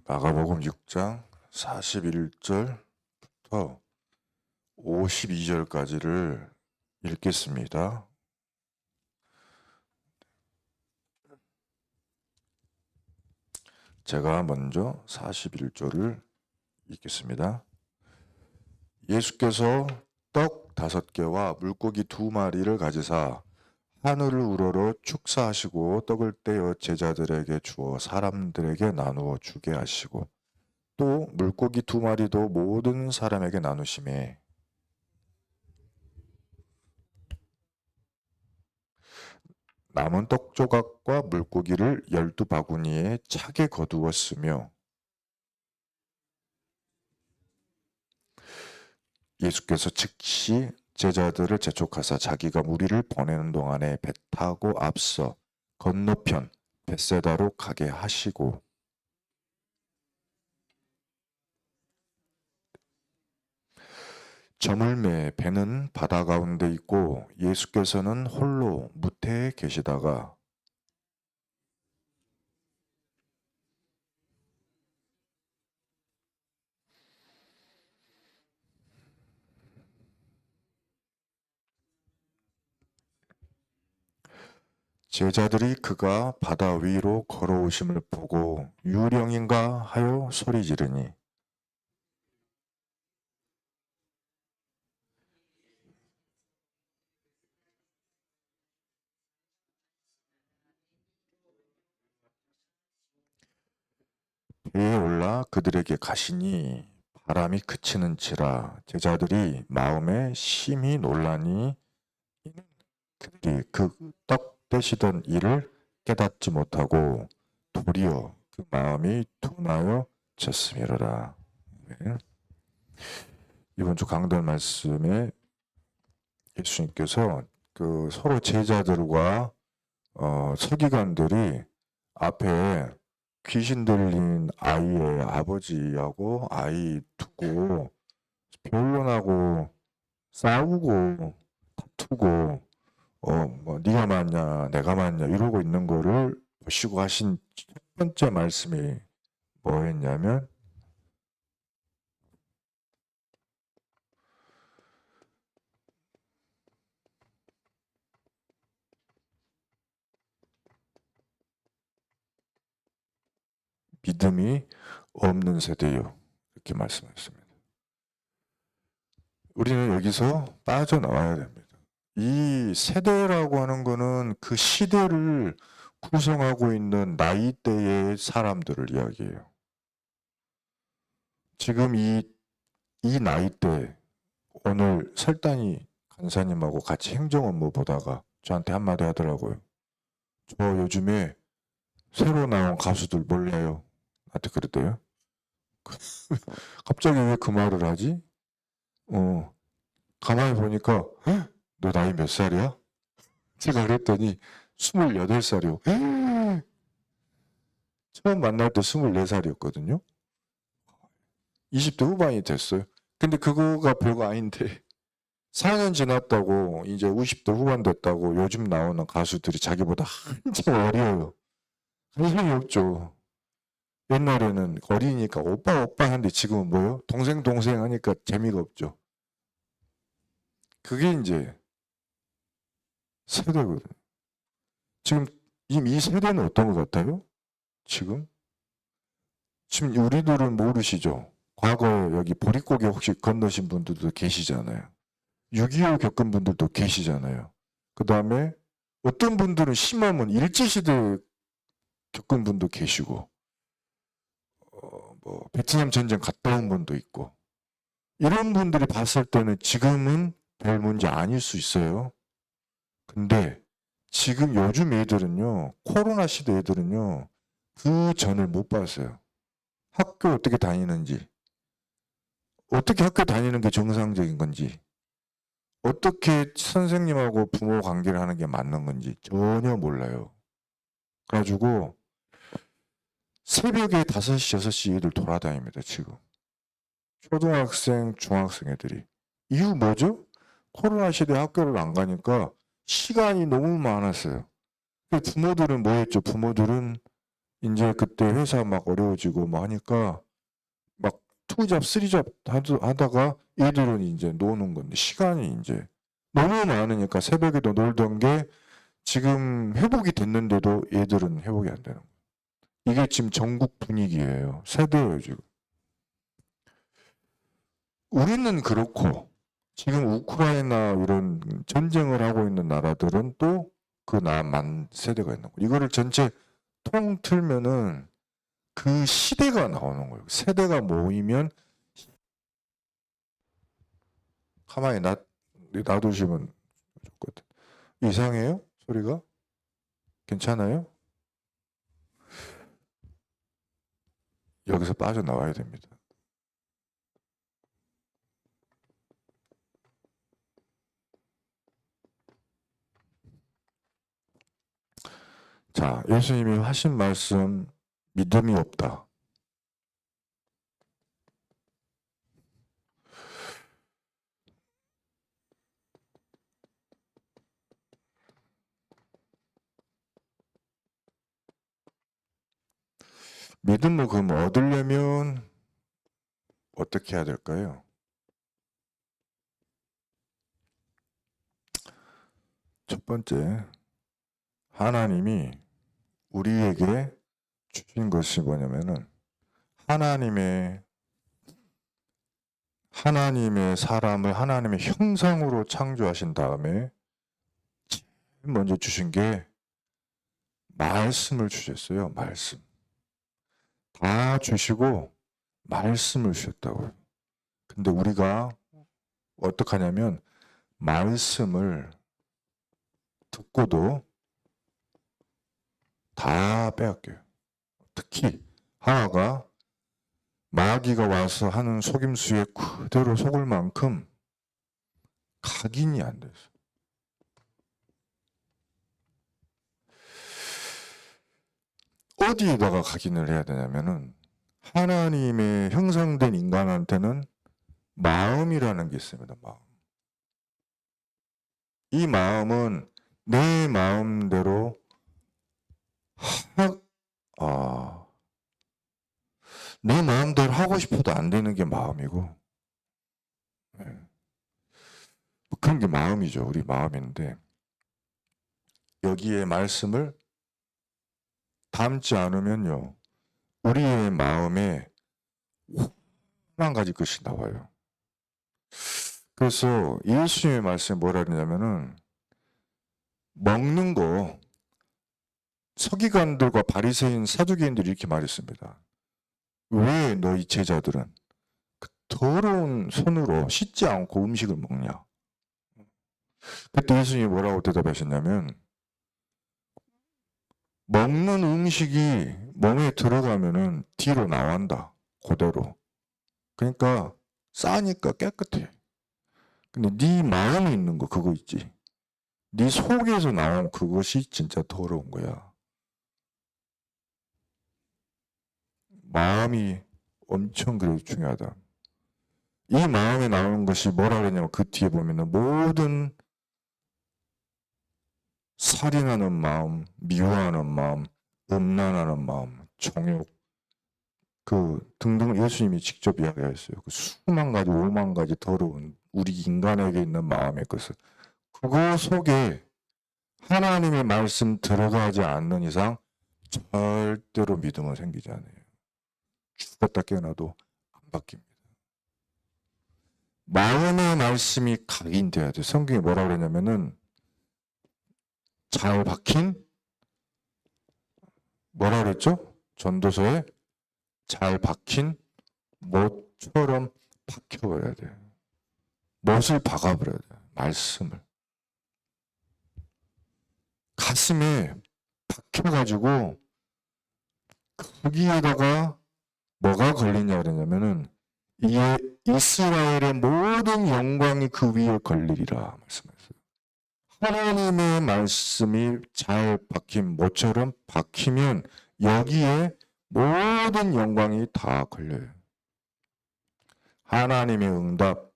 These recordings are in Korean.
마가복음 6장 41절부터 52절까지를 읽겠습니다. 제가 먼저 41절을 읽겠습니다. 예수께서 떡 5개와 물고기 2마리를 가지사 하늘을 우러러 축사하시고 떡을 떼어 제자들에게 주어 사람들에게 나누어 주게 하시고 또 물고기 2마리도 모든 사람에게 나누시매 남은 떡 조각과 물고기를 12바구니에 차게 거두었으며 예수께서 즉시 제자들을 재촉하사 자기가 무리를 보내는 동안에 배 타고 앞서 건너편 벳세다로 가게 하시고 저물매 배는 바다 가운데 있고 예수께서는 홀로 무태에 계시다가 제자들이 그가 바다 위로 걸어오심을 보고 유령인가 하여 소리 지르니 배에 올라 그들에게 가시니 바람이 그치는지라 제자들이 마음에 심히 놀라니 이는 그들이 그 떡 떼시던 일을 깨닫지 못하고 도리어 그 마음이 둔하여 졌음이로라. 이번 주 강단 말씀에 예수님께서 그 서로 제자들과 서기관들이 앞에 귀신 들린 아이의 아버지하고 아이 두고 변론하고 싸우고 다투고 뭐 네가 맞냐 내가 맞냐 이러고 있는 거를 보시고 하신 첫 번째 말씀이 뭐였냐면 믿음이 없는 세대요. 이렇게 말씀하셨습니다. 우리는 여기서 빠져나와야 됩니다. 이 세대라고 하는 거는 그 시대를 구성하고 있는 나이대의 사람들을 이야기해요. 지금 이 나이대 오늘 설단이 간사님하고 같이 행정 업무 보다가 저한테 한마디 하더라고요. 저 요즘에 새로 나온 가수들 몰라요. 나한테 그랬대요. 갑자기 왜 그 말을 하지? 가만히 보니까 너 나이 몇 살이야? 제가 그랬더니 28살이요. 처음 만날 때 24살이었거든요. 20대 후반이 됐어요. 근데 그거가 별거 아닌데 4년 지났다고 이제 50대 후반 됐다고 요즘 나오는 가수들이 자기보다 한참 어려요. 관심이 없죠. 옛날에는 어리니까 오빠 하는데 지금은 뭐요? 동생 하니까 재미가 없죠. 그게 이제 세대거든요. 지금 이 세대는 어떤 것 같아요? 지금 우리들은 모르시죠? 과거에 여기 보릿고개 혹시 건너신 분들도 계시잖아요. 6.25 겪은 분들도 계시잖아요. 그 다음에 어떤 분들은 심하면 일제시대 겪은 분도 계시고 뭐 베트남 전쟁 갔다 온 분도 있고 이런 분들이 봤을 때는 지금은 별 문제 아닐 수 있어요. 근데 지금 요즘 애들은요, 코로나 시대 애들은요, 그 전을 못 봤어요. 학교 어떻게 다니는지, 어떻게 학교 다니는 게 정상적인 건지, 어떻게 선생님하고 부모 관계를 하는 게 맞는 건지 전혀 몰라요. 그래가지고 새벽에 5시, 6시 애들 돌아다닙니다, 지금. 초등학생, 중학생 애들이. 이유 뭐죠? 코로나 시대에 학교를 안 가니까 시간이 너무 많았어요. 부모들은 뭐 했죠? 부모들은 이제 그때 회사 막 어려워지고 뭐 하니까 막 투잡, 쓰리잡 하다가 애들은 이제 노는 건데 시간이 이제 너무 많으니까 새벽에도 놀던 게 지금 회복이 됐는데도 애들은 회복이 안 되는 거예요. 이게 지금 전국 분위기예요. 세대예요, 지금. 우리는 그렇고 지금 우크라이나 이런 전쟁을 하고 있는 나라들은 또 그 나만 세대가 있는 거예요. 이거를 전체 통 틀면은 그 시대가 나오는 거예요. 세대가 모이면 가만히 놔두시면 좋거든. 이상해요? 소리가? 괜찮아요? 여기서 빠져나와야 됩니다. 자, 예수님이 하신 말씀, 믿음이 없다. 믿음을 그럼 얻으려면 어떻게 해야 될까요? 첫 번째, 하나님이 우리에게 주신 것이 뭐냐면은 하나님의 사람을 하나님의 형상으로 창조하신 다음에 먼저 주신 게 말씀을 주셨어요. 말씀. 다 주시고 말씀을 주셨다고요. 근데 우리가 어떡하냐면 말씀을 듣고도 다 빼앗겨요. 특히 하와가 마귀가 와서 하는 속임수에 그대로 속을 만큼 각인이 안 돼서. 어디에다가 각인을 해야 되냐면은 하나님의 형상된 인간한테는 마음이라는 게 있습니다. 마음. 이 마음은 내 마음대로 내 마음대로 하고 싶어도 안 되는 게 마음이고, 네. 그런 게 마음이죠. 우리 마음인데 여기에 말씀을 담지 않으면요, 우리의 마음에 한 가지 것이 나와요. 그래서 예수님의 말씀에 뭐라 그러냐면은 먹는 거 서기관들과 바리새인 사두개인들이 이렇게 말했습니다. 왜 너희 제자들은 그 더러운 손으로 씻지 않고 음식을 먹냐? 그때 예수님이 뭐라고 대답하셨냐면 먹는 음식이 몸에 들어가면은 뒤로 나온다. 그대로. 그러니까 싸니까 깨끗해. 근데 네 마음에 있는 거 그거 있지. 네 속에서 나온 그것이 진짜 더러운 거야. 마음이 엄청 그래도 중요하다. 이 마음에 나오는 것이 뭐라 그러냐면 그 뒤에 보면은 모든 살인하는 마음, 미워하는 마음, 음란하는 마음, 정욕, 그 등등 예수님이 직접 이야기했어요. 그 수만 가지, 5만 가지 더러운 우리 인간에게 있는 마음의 것을. 그거 속에 하나님의 말씀 들어가지 않는 이상 절대로 믿음은 생기지 않아요. 죽었다 깨어나도 안 바뀝니다. 마음의 말씀이 각인돼야 돼요. 성경이 뭐라 그러냐면은 잘 박힌 뭐라 그랬죠? 전도서에 잘 박힌 못처럼 박혀버려야 돼요. 못을 박아버려야 돼요. 말씀을. 가슴에 박혀가지고 거기에다가 뭐가 걸리냐 그러냐면은 이게 이스라엘의 모든 영광이 그 위에 걸리리라 말씀하셨어요. 하나님의 말씀이 잘 박힌 못처럼 박히면 여기에 모든 영광이 다 걸려요. 하나님의 응답,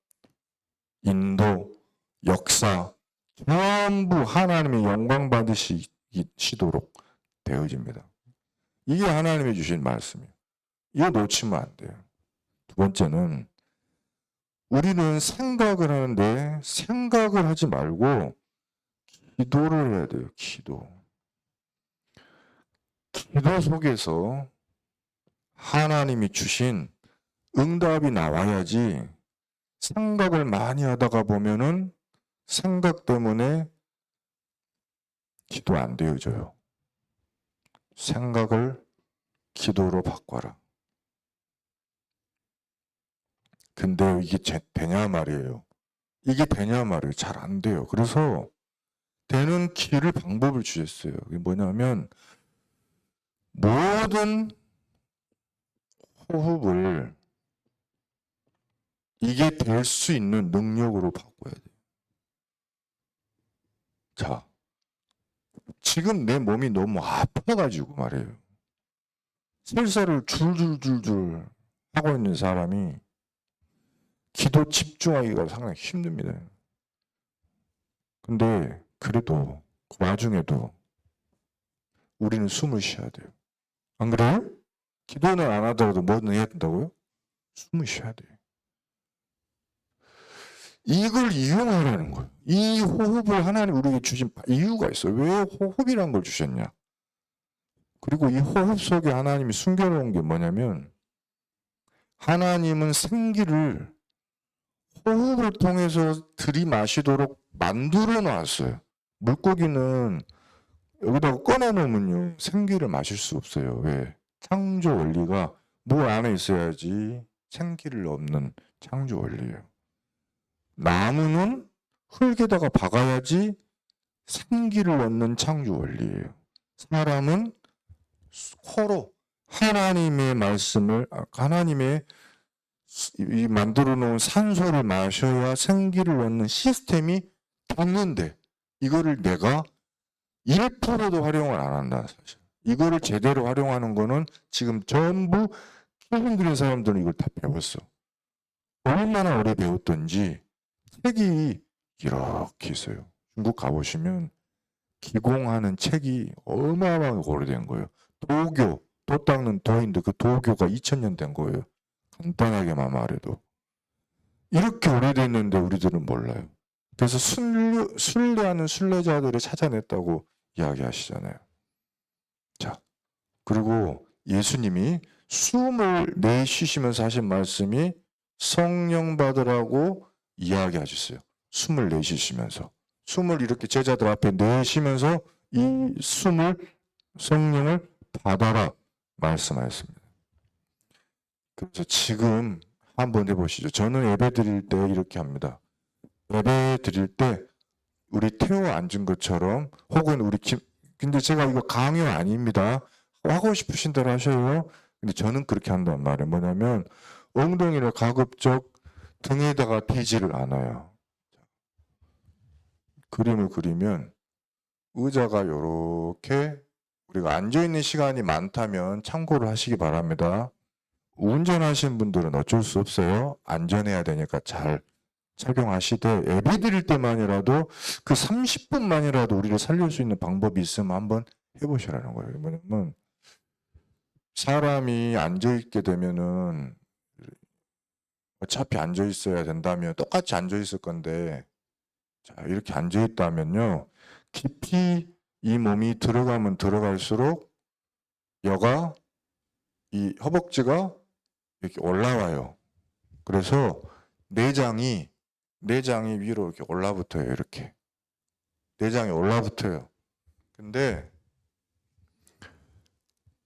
인도, 역사 전부 하나님의 영광 받으시도록 되어집니다. 이게 하나님이 주신 말씀이에요. 이거 놓치면 안 돼요. 두 번째는 우리는 생각을 하는데 생각을 하지 말고 기도를 해야 돼요. 기도. 기도 속에서 하나님이 주신 응답이 나와야지 생각을 많이 하다가 보면은 생각 때문에 기도 안 되어져요. 생각을 기도로 바꿔라. 근데 이게 되냐 말이에요. 이게 되냐 말이에요. 잘 안 돼요. 그래서 되는 길을 방법을 주셨어요. 그게 뭐냐면 모든 호흡을 이게 될 수 있는 능력으로 바꿔야 돼요. 자, 지금 내 몸이 너무 아파가지고 말이에요. 설사를 줄줄줄줄 하고 있는 사람이 기도 집중하기가 상당히 힘듭니다. 근데 그래도 그 와중에도 우리는 숨을 쉬어야 돼요. 안 그래요? 기도는 안 하더라도 뭐는 해야 된다고요? 숨을 쉬어야 돼요. 이걸 이용하라는 거예요. 이 호흡을 하나님 우리에게 주신 이유가 있어요. 왜 호흡이란 걸 주셨냐? 그리고 이 호흡 속에 하나님이 숨겨놓은 게 뭐냐면 하나님은 생기를 호흡을 통해서 들이마시도록 만들어 놨어요. 물고기는 여기다가 꺼내놓으면요 생기를 마실 수 없어요. 왜? 창조 원리가 물 안에 있어야지 생기를 얻는 창조 원리예요. 나무는 흙에다가 박아야지 생기를 얻는 창조 원리예요. 사람은 코로 하나님의 말씀을 하나님의 이 만들어 놓은 산소를 마셔야 생기를 얻는 시스템이 됐는데 이거를 내가 1%도 활용을 안 한다 사실. 이거를 제대로 활용하는 거는 지금 전부 키움 그린 사람들은 이걸 다 배웠어. 얼마나 오래 배웠던지 책이 이렇게 있어요. 중국 가보시면 기공하는 책이 어마어마하게 오래된 거예요. 도교, 도 닦는 도인데 그 도교가 2000년 된 거예요. 간단하게만 말해도. 이렇게 오래됐는데 우리들은 몰라요. 그래서 순례하는 순례자들을 찾아냈다고 이야기하시잖아요. 자, 그리고 예수님이 숨을 내쉬시면서 하신 말씀이 성령 받으라고 이야기하셨어요. 숨을 내쉬시면서. 숨을 이렇게 제자들 앞에 내쉬면서 이 숨을 성령을 받아라 말씀하셨습니다. 그래서 지금 한번 해보시죠. 저는 예배 드릴 때 이렇게 합니다. 예배 드릴 때 우리 태워 앉은 것처럼 혹은 우리 근데 제가 이거 강요 아닙니다. 하고 싶으신 대로 하셔요. 근데 저는 그렇게 한단 말이에요. 뭐냐면 엉덩이를 가급적 등에다가 대지를 않아요. 그림을 그리면 의자가 이렇게 우리가 앉아있는 시간이 많다면 참고를 하시기 바랍니다. 운전하시는 분들은 어쩔 수 없어요. 안전해야 되니까 잘 착용하시되 예배 드릴 때만이라도 그 30분만이라도 우리를 살릴 수 있는 방법이 있으면 한번 해보시라는 거예요. 뭐냐면 사람이 앉아있게 되면은 어차피 앉아있어야 된다면 똑같이 앉아있을 건데 자 이렇게 앉아있다면요 깊이 이 몸이 들어가면 들어갈수록 여가 이 허벅지가 이렇게 올라와요. 그래서 내장이 위로 이렇게 올라붙어요. 이렇게 내장이 올라붙어요. 근데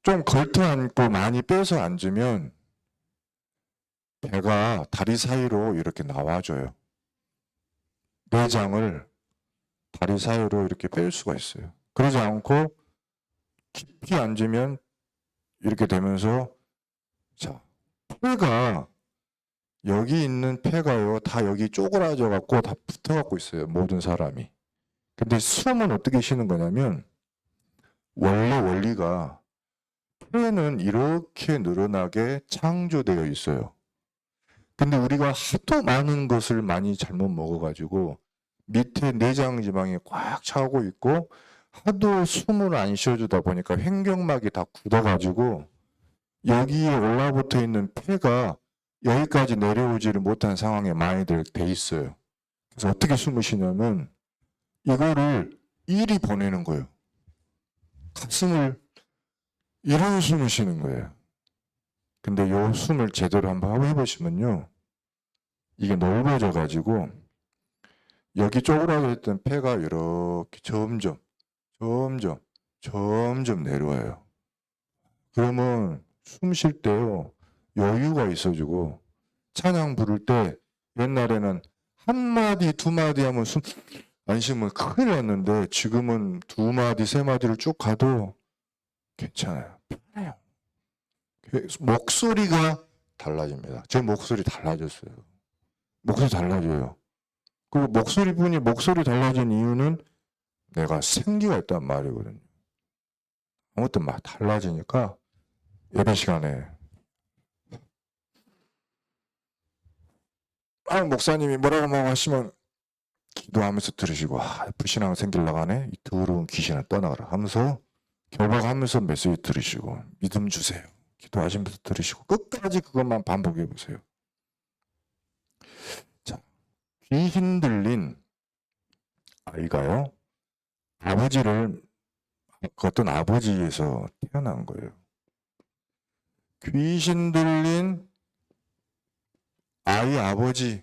좀 걸터 앉고 많이 빼서 앉으면 배가 다리 사이로 이렇게 나와줘요. 내장을 다리 사이로 이렇게 뺄 수가 있어요. 그러지 않고 깊이 앉으면 이렇게 되면서 자 폐가 여기 있는 폐가요 다 여기 쪼그라져 갖고 다 붙어 갖고 있어요. 모든 사람이. 근데 숨은 어떻게 쉬는 거냐면 원리가 폐는 이렇게 늘어나게 창조되어 있어요. 근데 우리가 하도 많은 것을 많이 잘못 먹어가지고 밑에 내장 지방이 꽉 차고 있고 하도 숨을 안 쉬어주다 보니까 횡격막이 다 굳어가지고 여기에 올라붙어 있는 폐가 여기까지 내려오지를 못한 상황에 많이들 돼 있어요. 그래서 어떻게 숨을 쉬냐면 이거를 이리 보내는 거예요. 가슴을 이런 숨을 쉬는 거예요. 근데 요 숨을 제대로 한번 해보시면요. 이게 넓어져 가지고 여기 쪼그라졌던 폐가 이렇게 점점 내려와요. 그러면 숨 쉴 때요. 여유가 있어지고 찬양 부를 때 옛날에는 한 마디 두 마디 하면 숨 안 쉬면 큰일 났는데 지금은 두 마디 세 마디를 쭉 가도 괜찮아요. 편해요. 목소리가 달라집니다. 제 목소리 달라졌어요. 목소리 달라져요. 그리고 목소리 달라진 이유는 내가 생기가 있단 말이거든요. 아무튼 막 달라지니까 예배 시간에 목사님이 뭐라고 하시면 기도하면서 들으시고 불신앙 생기려고 하네. 이 더러운 귀신을 떠나가라 하면서 결박하면서 메시지 들으시고 믿음 주세요. 기도하시면서 들으시고 끝까지 그것만 반복해 보세요. 자, 귀신 들린 아이가요. 어떤 아버지에서 태어난 거예요. 귀신 들린 아이 아버지,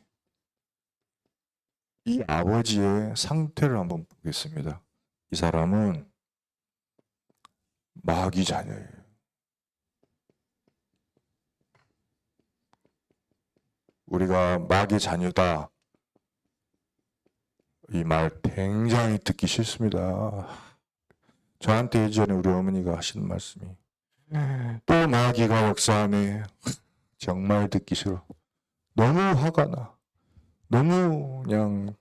이 아버지의 상태를 한번 보겠습니다. 이 사람은 마귀 자녀예요. 우리가 마귀 자녀다. 이 말 굉장히 듣기 싫습니다. 저한테 예전에 우리 어머니가 하시는 말씀이 또 마귀가 역사하네. 정말 듣기 싫어. 너무 화가 나. 너무 그냥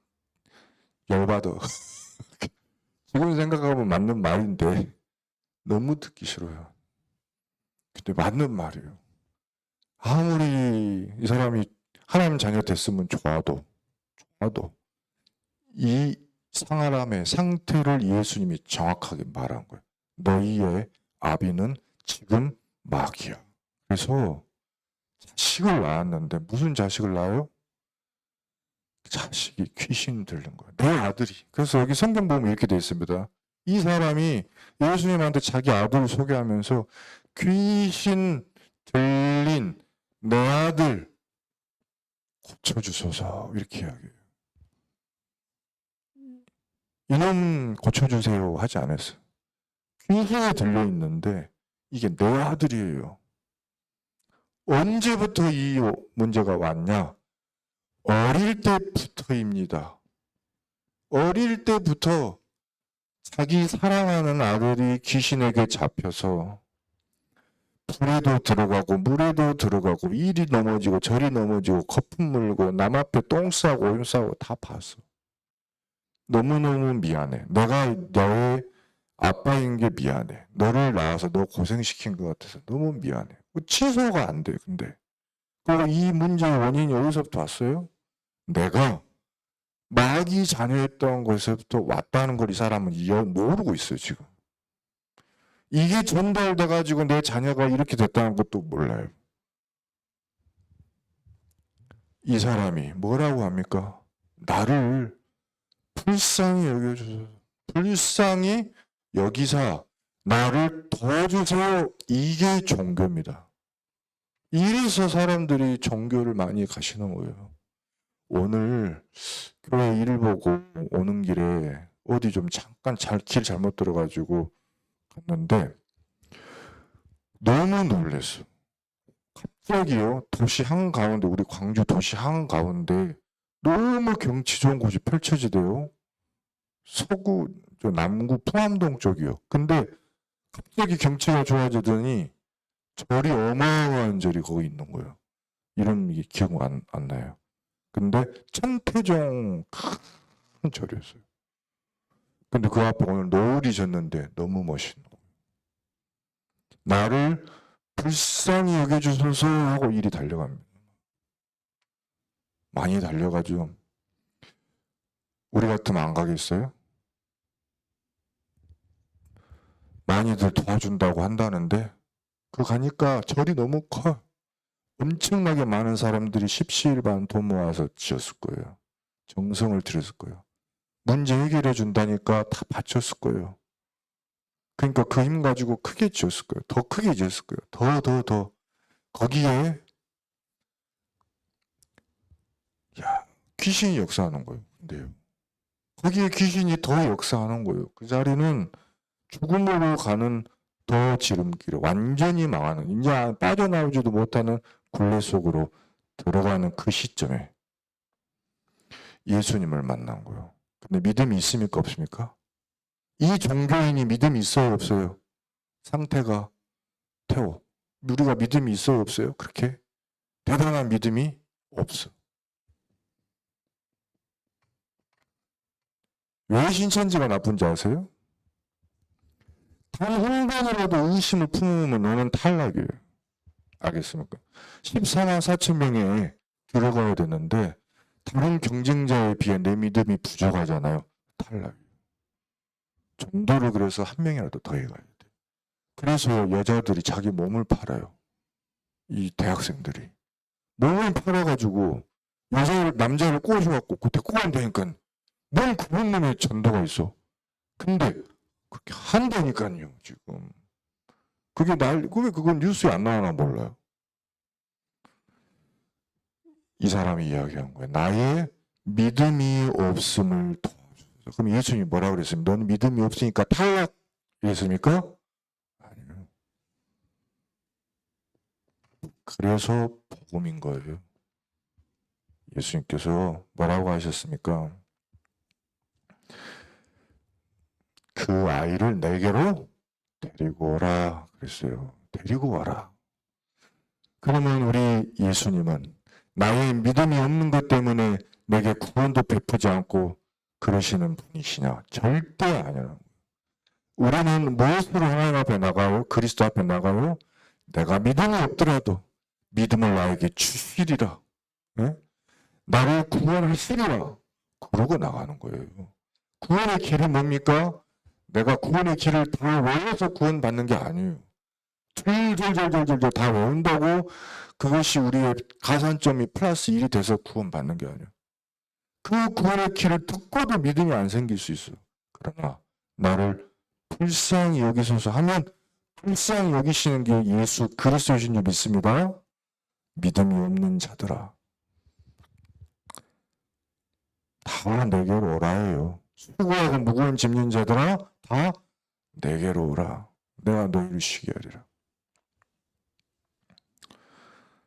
열받아. 지금 생각하면 맞는 말인데 너무 듣기 싫어요. 근데 맞는 말이에요. 아무리 이 사람이 하나님 자녀 됐으면 좋아도 이 사람의 상태를 예수님이 정확하게 말한 거예요. 너희의 아비는 지금 마귀야. 그래서 자식을 낳았는데 무슨 자식을 낳아요? 자식이 귀신 들린 거예요. 내 아들이. 그래서 여기 성경 보면 이렇게 되어 있습니다. 이 사람이 예수님한테 자기 아들을 소개하면서 귀신 들린 내 아들 고쳐주소서 이렇게 이야기해요. 이놈 고쳐주세요 하지 않았어요. 귀신이 들려있는데 이게 내 아들이에요. 언제부터 이 문제가 왔냐? 어릴 때부터입니다. 어릴 때부터 자기 사랑하는 아들이 귀신에게 잡혀서 불에도 들어가고 물에도 들어가고 이리 넘어지고 저리 넘어지고 거품 물고 남 앞에 똥 싸고 오줌 싸고 다 봤어. 너무너무 미안해. 내가 너의 아빠인 게 미안해. 너를 낳아서 너 고생시킨 것 같아서 너무 미안해. 취소가 안 돼. 근데 그리고 이 문제의 원인이 어디서부터 왔어요? 내가 마귀 자녀였던 것에서부터 왔다는 걸 이 사람은 모르고 있어요. 지금. 이게 전달돼가지고 내 자녀가 이렇게 됐다는 것도 몰라요. 이 사람이 뭐라고 합니까? 나를 불쌍히 여겨주소서. 불쌍히 여기사 나를 도와주세요. 이게 종교입니다. 이래서 사람들이 종교를 많이 가시는 거예요. 오늘 교회 일 보고 오는 길에 어디 좀 잠깐 길 잘못 들어가지고 갔는데 너무 놀랐어. 갑자기요, 도시 한가운데, 우리 광주 도시 한가운데 너무 경치 좋은 곳이 펼쳐지대요. 남구 풍암동 쪽이요. 근데 갑자기 경치가 좋아지더니 절이 어마어마한 절이 거기 있는 거예요. 이름이 기억 안 나요. 근데 천태종 큰 절이었어요. 근데 그 앞에 오늘 노을이 졌는데 너무 멋있는 거예요. 나를 불쌍히 여겨주소서 하고 일이 달려갑니다. 많이 달려가지고 우리 같으면 안 가겠어요? 많이들 도와준다고 한다는데 그 가니까 절이 너무 커. 엄청나게 많은 사람들이 십시일반 돈 모아서 지었을 거예요. 정성을 들였을 거예요. 문제 해결해 준다니까 다 바쳤을 거예요. 그러니까 그 힘 가지고 크게 지었을 거예요. 더 크게 지었을 거예요. 더. 거기에 귀신이 역사하는 거예요. 근데요. 거기에 귀신이 더 역사하는 거예요. 그 자리는 죽음으로 가는 더 지름길, 완전히 망하는, 이제 빠져나오지도 못하는 굴레 속으로 들어가는 그 시점에 예수님을 만난 거예요. 근데 믿음이 있습니까? 없습니까? 이 종교인이 믿음이 있어요? 없어요? 상태가 태워. 우리가 믿음이 있어요? 없어요? 그렇게 대단한 믿음이 없어. 왜 신천지가 나쁜지 아세요? 단 한 번이라도 의심을 품으면 너는 탈락이에요. 알겠습니까? 14만 4천 명에 들어가야 되는데 다른 경쟁자에 비해 내 믿음이 부족하잖아요. 탈락이에요. 전도를 그래서 한 명이라도 더 해가야 돼. 그래서 여자들이 자기 몸을 팔아요. 이 대학생들이. 몸을 팔아가지고 남자를 꼬셔갖고 그 데리고 간다니까. 뭔 그런 놈의 전도가 있어. 근데 그렇게 한다니까요, 지금. 왜 그건 뉴스에 안 나오나 몰라요. 이 사람이 이야기한 거예요. 나의 믿음이 없음을 도와주소서. 그럼 예수님이 뭐라고 그랬습니까? 너는 믿음이 없으니까 탈락. 이랬습니까? 아니요. 그래서 복음인 거예요. 예수님께서 뭐라고 하셨습니까? 그 아이를 내게로 데리고 오라 그랬어요. 데리고 와라. 그러면 우리 예수님은 나의 믿음이 없는 것 때문에 내게 구원도 베푸지 않고 그러시는 분이시냐? 절대 아니야. 우리는 무엇으로 하나님 앞에 나가요? 그리스도 앞에 나가요? 내가 믿음이 없더라도 믿음을 나에게 주시리라. 네? 나를 구원하시리라. 그러고 나가는 거예요. 구원의 길은 뭡니까? 내가 구원의 길을 다 외워서 구원받는 게 아니에요. 줄줄줄줄줄 다 외운다고 그것이 우리의 가산점이 플러스 1이 돼서 구원받는 게 아니에요. 그 구원의 길을 듣고도 믿음이 안 생길 수 있어요. 그러나 나를 불쌍히 여기소서 하면 불쌍히 여기시는 게 예수 그리스도이신 줄 믿습니다. 믿음이 없는 자들아 다 내게로 오라예요. 수고하고 무거운 짐진 자들아 다 내게로 오라. 내가 너희를 쉬게 하리라.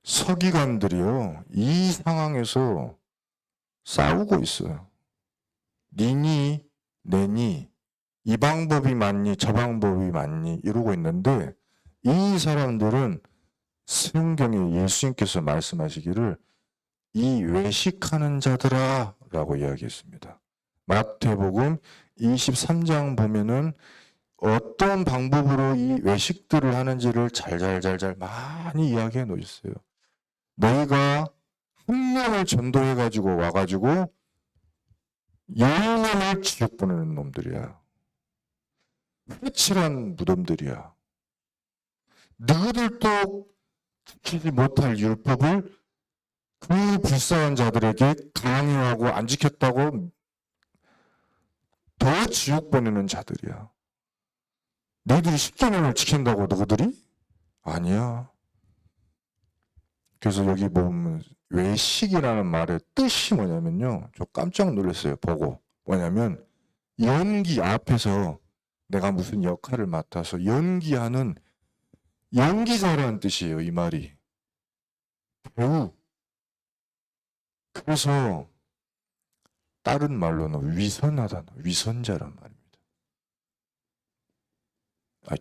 서기관들이요. 이 상황에서 싸우고 있어요. 니니 내니 이 방법이 맞니 저 방법이 맞니 이러고 있는데 이 사람들은 성경에 예수님께서 말씀하시기를 이 외식하는 자들아 라고 이야기했습니다. 마태복음 23장 보면은 어떤 방법으로 이 외식들을 하는지를 잘 많이 이야기해 놓으셨어요. 너희가 한 명을 전도해가지고 와가지고 10명을 지옥 보내는 놈들이야. 회칠한 무덤들이야. 너희들도 지키지 못할 율법을 그 불쌍한 자들에게 강요하고 안 지켰다고 더 지옥 보내는 자들이야. 너희들이 십계명을 지킨다고 너희들이? 아니야. 그래서 여기 보면 외식이라는 말의 뜻이 뭐냐면요. 저 깜짝 놀랐어요. 보고. 뭐냐면 연기 앞에서 내가 무슨 역할을 맡아서 연기하는 연기자라는 뜻이에요. 이 말이. 배우. 그래서 다른 말로는 위선하다. 위선자란 말입니다.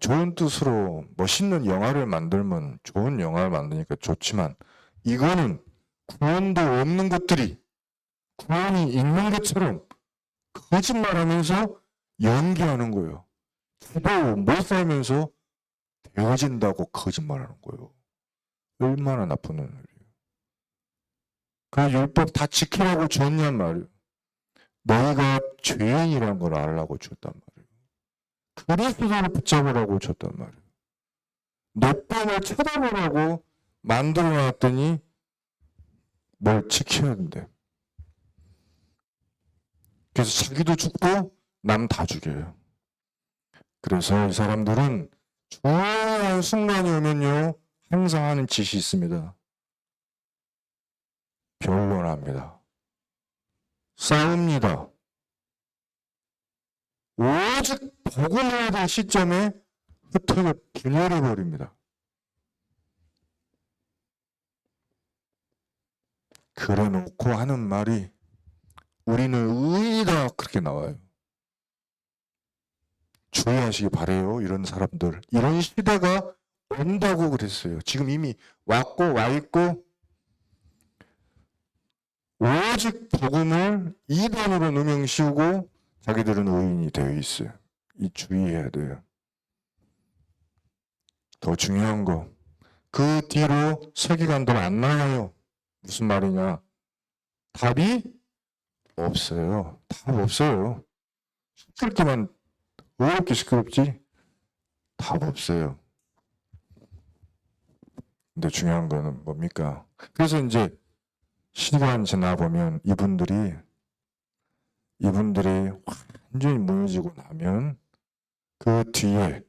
좋은 뜻으로 멋있는 영화를 만들면 좋은 영화를 만드니까 좋지만 이거는 구원도 없는 것들이 구원이 있는 것처럼 거짓말하면서 연기하는 거예요. 기도 못 살면서 되어진다고 거짓말하는 거예요. 얼마나 나쁜 놈이에요. 그 율법 다 지키라고 줬냔 말이에요. 너희가 죄인이라는 걸 알라고 줬단 말이에요. 그리스도를 붙잡으라고 줬단 말이에요. 내 뺨을 쳐다보라고 만들어놨더니 뭘 지켜야 된대. 그래서 자기도 죽고 남 다 죽여요. 그래서 이 사람들은 중요한 순간이 오면요 항상 하는 짓이 있습니다. 변론합니다. 싸웁니다. 오직 복음해야 될 시점에 흩어져 분열해 버립니다. 그래 놓고 하는 말이 우리는 의인이다 그렇게 나와요. 주의하시기 바래요. 이런 사람들. 이런 시대가 온다고 그랬어요. 지금 이미 왔고 와 있고 오직 복음을 이단으로 누명 씌우고 자기들은 의인이 되어 있어요. 이 주의해야 돼요. 더 중요한 거. 그 뒤로 세기관도 안 나와요. 무슨 말이냐. 답이 없어요. 답 없어요. 시끄럽기만 어렵게 시끄럽지 답 없어요. 근데 중요한 거는 뭡니까? 그래서 이제 시간 지나보면 이분들이 완전히 무너지고 나면 그 뒤에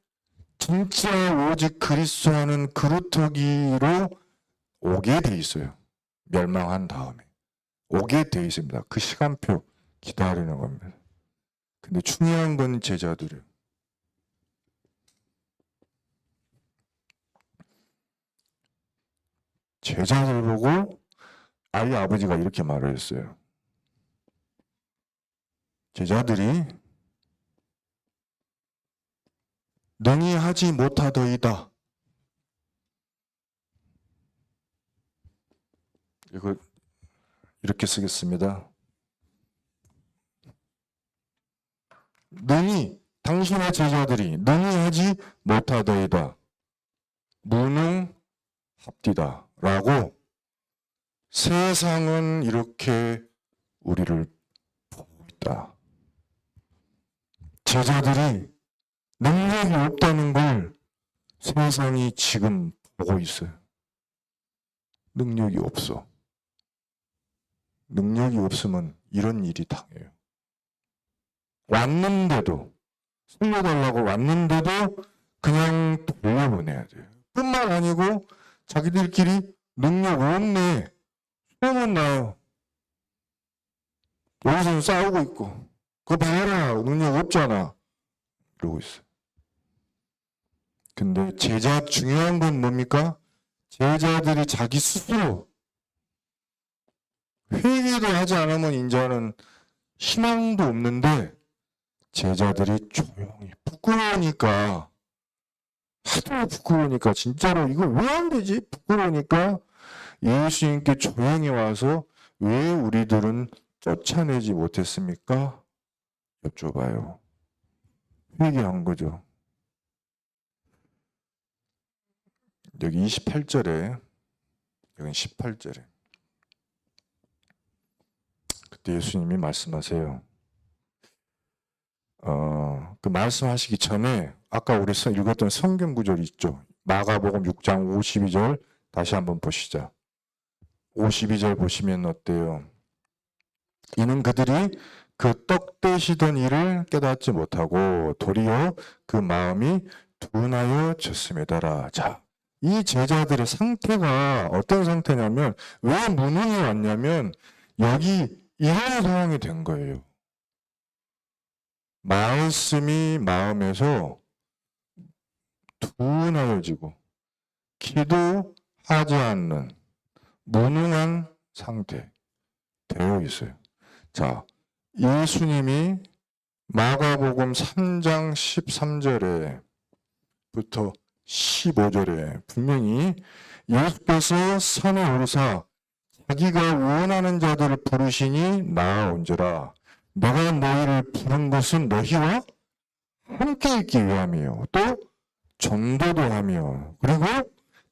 진짜 오직 그리스도 하는 그루터기로 오게 돼 있어요. 멸망한 다음에 오게 돼 있습니다. 그 시간표 기다리는 겁니다. 근데 중요한 건 제자들이에요. 제자들 보고 아이 아버지가 이렇게 말을 했어요. 제자들이 능히 하지 못하더이다. 이거 이렇게 쓰겠습니다. 능히 당신의 제자들이 능히 하지 못하더이다. 무능합디다. 라고 세상은 이렇게 우리를 보고 있다. 제자들이 능력이 없다는 걸 세상이 지금 보고 있어요. 능력이 없어. 능력이 없으면 이런 일이 당해요. 왔는데도 살려달라고 왔는데도 그냥 돌려보내야 돼요. 뿐만 아니고 자기들끼리 능력 없네. 소문 나요. 여기서는 싸우고 있고 그거 봐라 능력 없잖아. 이러고 있어요. 근데 제자 중요한 건 뭡니까? 제자들이 자기 스스로 회개도 하지 않으면 이제는 희망도 없는데 제자들이 조용히 부끄러우니까 하도 부끄러우니까 진짜로 이거 왜 안 되지? 부끄러우니까 예수님께 조용히 와서 왜 우리들은 쫓아내지 못했습니까? 여쭤봐요. 회개한 거죠. 여기 28절에 여기 18절에 그때 예수님이 말씀하세요. 그 말씀하시기 전에 아까 우리 읽었던 성경 구절 있죠. 마가복음 6장 52절 다시 한번 보시죠. 52절 보시면 어때요? 이는 그들이 그 떡 떼시던 일을 깨닫지 못하고 도리어 그 마음이 둔하여 졌음이더라. 자, 이 제자들의 상태가 어떤 상태냐면 왜 무능이 왔냐면 여기 이런 상황이 된 거예요. 말씀이 마음에서 둔하여지고 기도하지 않는 무능한 상태 되어 있어요. 자, 예수님이 마가복음 3장 13절에부터 15절에 분명히 예수께서 산에 오르사 자기가 원하는 자들을 부르시니 나아온지라 내가 너희를 부른 것은 너희와 함께 있기 위함이요 또 전도도 하며 그리고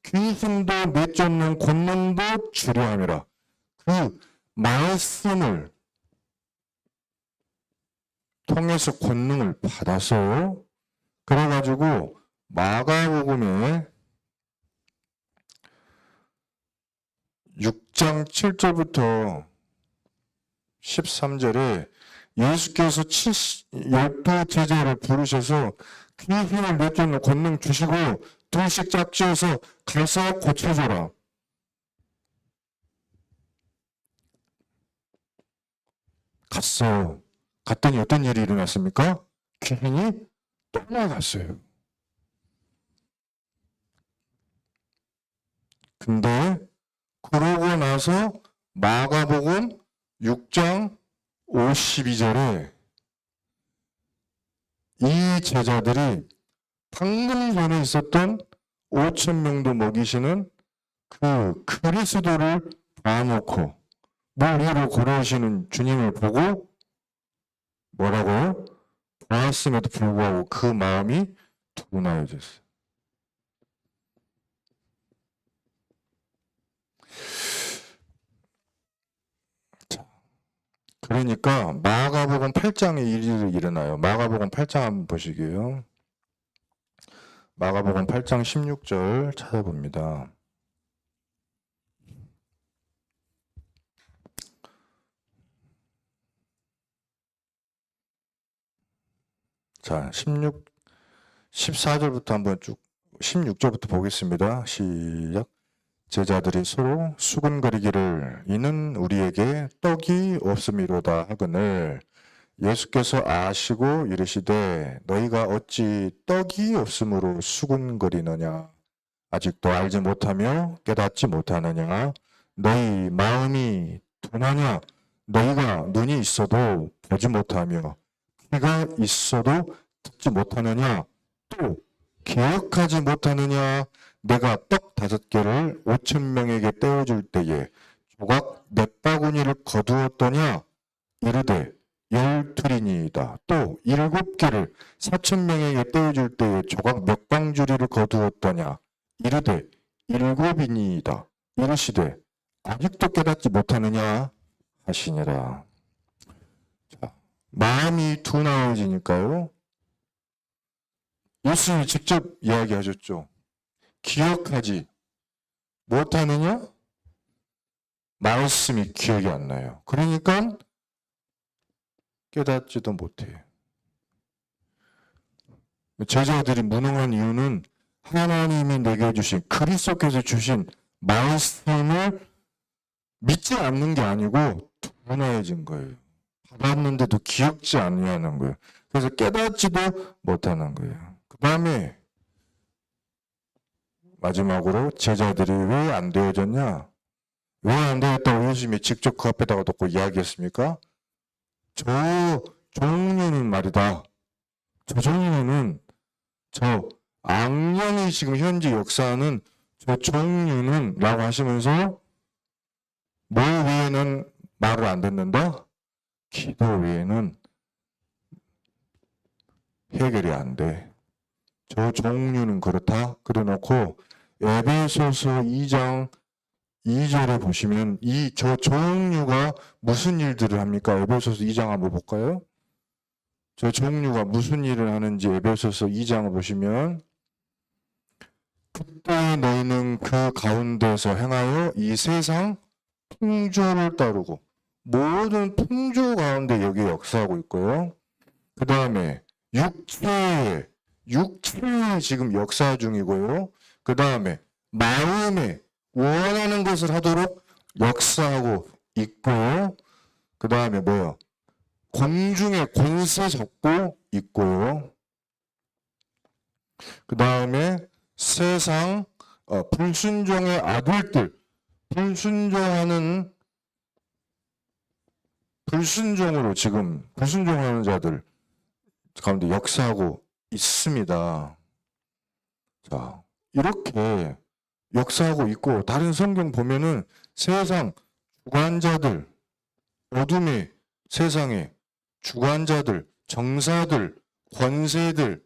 귀신도 내쫓는 권능도 주려 함이라. 그 말씀을 통해서 권능을 받아서 그래가지고 마가복음에 6장 7절부터 13절에 예수께서 12 제자를 부르셔서 귀신을 쫓는 권능 주시고 둘씩 짝지어서 가서 고쳐줘라. 갔어요. 갔더니 어떤 일이 일어났습니까? 귀신이 떠나갔어요. 근데 그러고 나서 마가복음 6장 52절에 이 제자들이 방금 전에 있었던 5,000명도 먹이시는 그 그리스도를 봐놓고 물 위로 걸어오시는 주님을 보고 뭐라고요? 보았음에도 불구하고 그 마음이 둔하여졌어요. 그러니까 마가복음 8장에 일이 일어나요. 마가복음 8장 한번 보시게요. 마가복음 8장 16절 찾아봅니다. 자, 14절부터 한번 쭉 16절부터 보겠습니다. 시작. 제자들이 서로 수군거리기를 이는 우리에게 떡이 없음이로다 하거늘 예수께서 아시고 이르시되 너희가 어찌 떡이 없음으로 수군거리느냐 아직도 알지 못하며 깨닫지 못하느냐 너희 마음이 둔하냐 너희가 눈이 있어도 보지 못하며 귀가 있어도 듣지 못하느냐 또 기억하지 못하느냐 내가 떡 5개를 5,000명에게 떼어줄 때에 조각 몇 바구니를 거두었더냐 이르되 12이니이다. 또 7개를 4,000명에게 떼어줄 때에 조각 몇 방주리를 거두었더냐 이르되 7이니이다. 이르시되 아직도 깨닫지 못하느냐 하시니라. 자, 마음이 둔하여지니까요. 예수님이 직접 이야기하셨죠. 기억하지 못하느냐? 말씀이 기억이 안 나요. 그러니까 깨닫지도 못해요. 제자들이 무능한 이유는 하나님이 내게 주신 그리스도께서 주신 말씀을 믿지 않는 게 아니고 둔하여진 거예요. 받았는데도 기억지 아니하는 거예요. 그래서 깨닫지도 못하는 거예요. 그 다음에 마지막으로 제자들이 왜 안 되어졌냐? 왜 안 되었다고 예수님이 직접 그 앞에다가 놓고 이야기했습니까? 저 종류는 말이다. 저 종류는 저 악령이 지금 현재 역사하는 저 종류는 라고 하시면서 뭐 외에는 말을 안 듣는다? 기도 외에는 해결이 안 돼. 저 종류는 그렇다. 그래놓고 에베소서 2장 2절에 보시면 저 종류가 무슨 일들을 합니까? 에베소서 2장 한번 볼까요? 저 종류가 무슨 일을 하는지 에베소서 2장을 보시면 그때 너희는 그 가운데서 행하여 이 세상 풍조를 따르고 모든 풍조 가운데 여기 역사하고 있고요. 그 다음에 육체에 지금 역사 중이고요. 그 다음에 마음에 원하는 것을 하도록 역사하고 있고요. 그 다음에 뭐요? 공중에 권세 잡고 있고요. 그 다음에 세상 불순종의 아들들, 불순종으로 지금 불순종하는 자들 가운데 역사하고 있습니다. 자, 이렇게 역사하고 있고 다른 성경 보면은 세상 주관자들, 어둠의 세상에 주관자들, 정사들, 권세들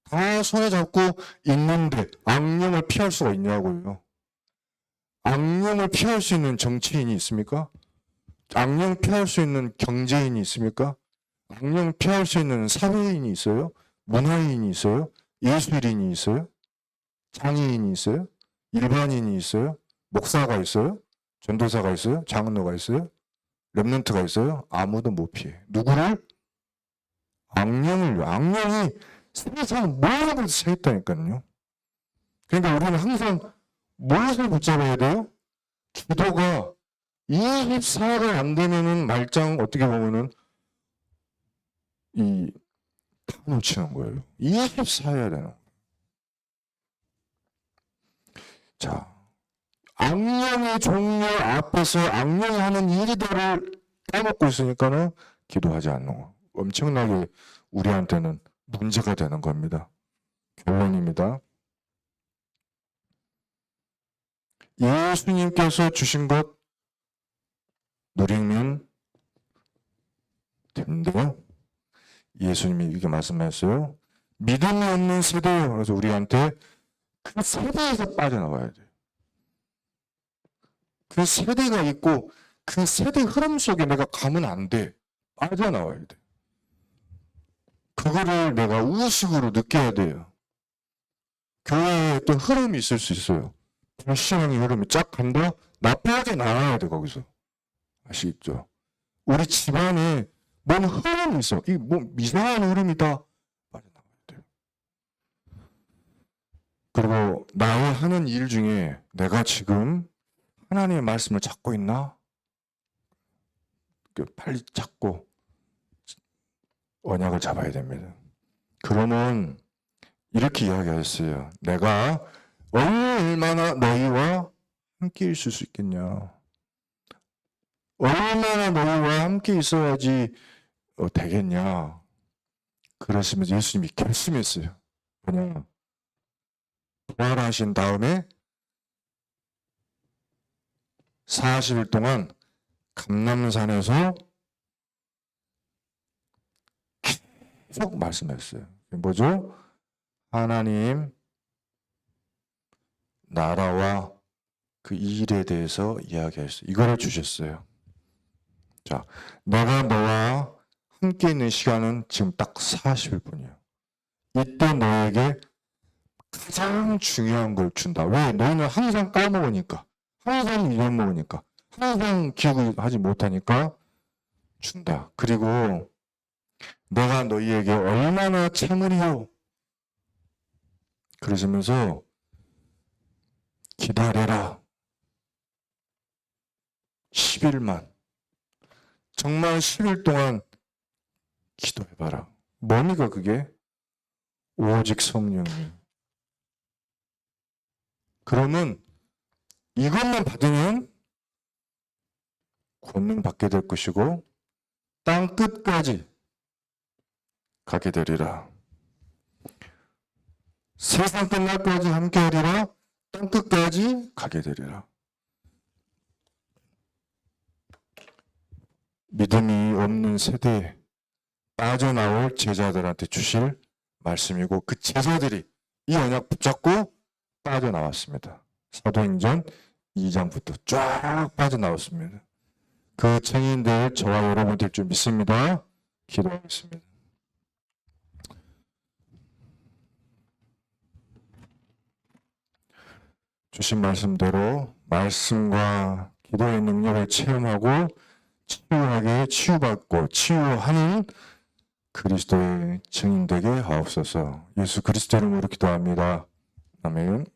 다 손에 잡고 있는데 악령을 피할 수가 있냐고요. 악령을 피할 수 있는 정치인이 있습니까? 악령 피할 수 있는 경제인이 있습니까? 악령 피할 수 있는 사회인이 있어요? 문화인이 있어요? 예술인이 있어요? 장애인이 있어요? 일반인이 있어요? 목사가 있어요? 전도사가 있어요? 장로가 있어요? 렘넌트가 있어요? 아무도 못 피해. 누구를? 악령을. 악령이 세상 모든 것을 세했다니까요. 그러니까 우리는 항상 무엇을 붙잡아야 돼요? 기도가 24가 안 되면은 말짱 어떻게 보면은 다 놓치는 거예요. 24해야 되는 거예요. 자, 악령의 종류 앞에서 악령이 하는 일이다를 까먹고 있으니까는 기도하지 않는 거. 엄청나게 우리한테는 문제가 되는 겁니다. 결론입니다. 예수님께서 주신 것 누리면 된대요. 예수님이 이렇게 말씀하셨어요. 믿음이 없는 세대예요. 그래서 우리한테 그 세대에서 빠져나와야 돼요. 그 세대가 있고 그 세대 흐름 속에 내가 가면 안 돼. 빠져나와야 돼. 그거를 내가 우식으로 느껴야 돼요. 교회에 또 흐름이 있을 수 있어요. 불신앙의 흐름이 쫙 간다? 나 빠져나와야 돼, 거기서. 아시겠죠? 우리 집안에 뭔 흐름이 있어. 이 뭐 이상한 흐름이다. 빠져나와야 돼요. 그리고 나의 하는 일 중에 내가 지금 하나님의 말씀을 찾고 있나? 빨리 찾고 언약을 잡아야 됩니다. 그러면 이렇게 이야기하셨어요. 내가 얼마나 너희와 함께 있을 수 있겠냐? 얼마나 너희와 함께 있어야지 되겠냐? 그러시면서 예수님이 결심했어요. 그냥 부활하신 다음에 40일 동안 감람산에서 계속 말씀했어요. 뭐죠? 하나님 나라와 그 일에 대해서 이야기했어요. 이거를 주셨어요. 자, 내가 너와 함께 있는 시간은 지금 딱 40일 뿐이에요. 이때 너에게 가장 중요한 걸 준다. 왜? 너희는 항상 까먹으니까, 항상 잊어먹으니까, 항상 기억을 하지 못하니까 준다. 그리고 내가 너희에게 얼마나 참으리요. 그러시면서 기다려라. 10일만. 정말 10일 동안 기도해봐라. 뭡니까 그게? 오직 성령님. 그러면 이것만 받으면 권능 받게 될 것이고 땅 끝까지 가게 되리라. 세상 끝날까지 함께하리라. 땅 끝까지 가게 되리라. 믿음이 없는 세대에 빠져나올 제자들한테 주실 말씀이고 그 제자들이 이 언약 붙잡고 빠져나왔습니다. 사도행전 2장부터 쫙 빠져나왔습니다. 그 증인들 저와 여러분 될 줄 믿습니다. 기도하겠습니다. 주신 말씀대로 말씀과 기도의 능력을 체험하고 치유하게 치유받고 치유하는 그리스도의 증인 되게 하옵소서. 예수 그리스도 이름으로 기도합니다. 아멘.